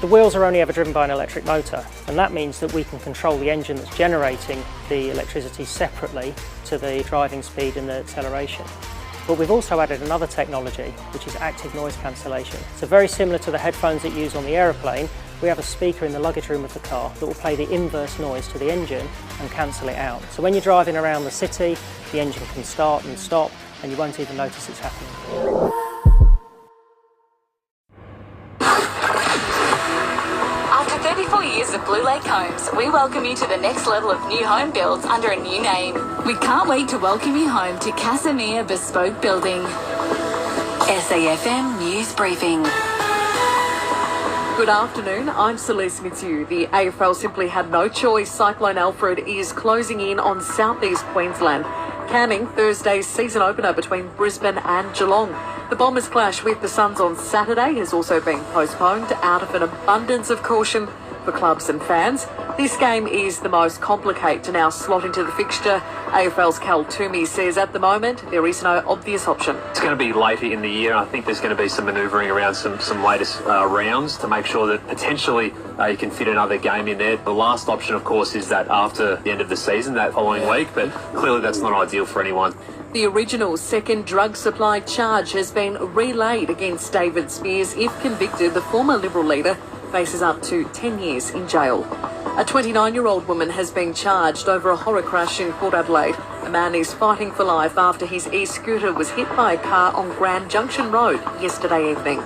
The wheels are only ever driven by an electric motor, and that means that we can control the engine that's generating the electricity separately to the driving speed and the acceleration. But we've also added another technology, which is active noise cancellation. So very similar to the headphones that you use on the aeroplane, we have a speaker in the luggage room of the car that will play the inverse noise to the engine and cancel it out. So when you're driving around the city, the engine can start and stop, and you won't even notice it's happening. After 34 years of Blue Lake Homes, we welcome you to the next level of new home builds under a new name. We can't wait to welcome you home to Casimir Bespoke Building. SAFM News Briefing. Good afternoon, I'm Celeste Mitsiou. The AFL simply had no choice. Cyclone Alfred is closing in on southeast Queensland, camming Thursday's season opener between Brisbane and Geelong. The Bombers' clash with the Suns on Saturday has also been postponed out of an abundance of caution for clubs and fans. This game is the most complicated to now slot into the fixture. AFL's Cal Toomey says at the moment there is no obvious option. It's going to be later in the year. I think there's going to be some manoeuvring around some latest rounds to make sure that potentially you can fit another game in there. The last option, of course, is that after the end of the season, that following week, but clearly that's not ideal for anyone. The original second drug supply charge has been relayed against David Spears. If convicted, the former Liberal leader faces up to 10 years in jail. A 29-year-old woman has been charged over a horror crash in Port Adelaide. A man is fighting for life after his e-scooter was hit by a car on Grand Junction Road yesterday evening.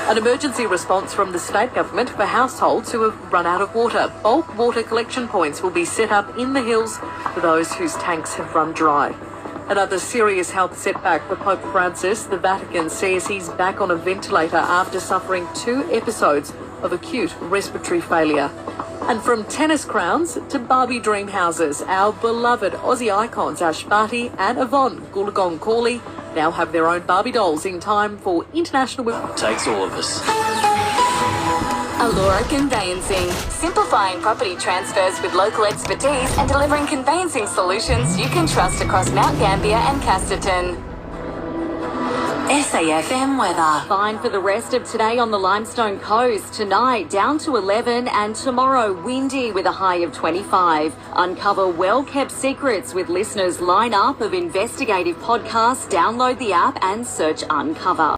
An emergency response from the state government for households who have run out of water. Bulk water collection points will be set up in the hills for those whose tanks have run dry. Another serious health setback for Pope Francis. The Vatican says he's back on a ventilator after suffering 2 episodes of acute respiratory failure. And from tennis crowns to Barbie dream houses, our beloved Aussie icons Ash Barty and Yvonne Goolagong-Cawley now have their own Barbie dolls in time for International Women's. Takes all of us. Allura Conveyancing, simplifying property transfers with local expertise and delivering conveyancing solutions you can trust across Mount Gambier and Casterton. SAFM weather. Fine for the rest of today on the Limestone coast. Tonight down to 11 and tomorrow windy with a high of 25. Uncover well-kept secrets with listeners' lineup of investigative podcasts. Download the app and search Uncover.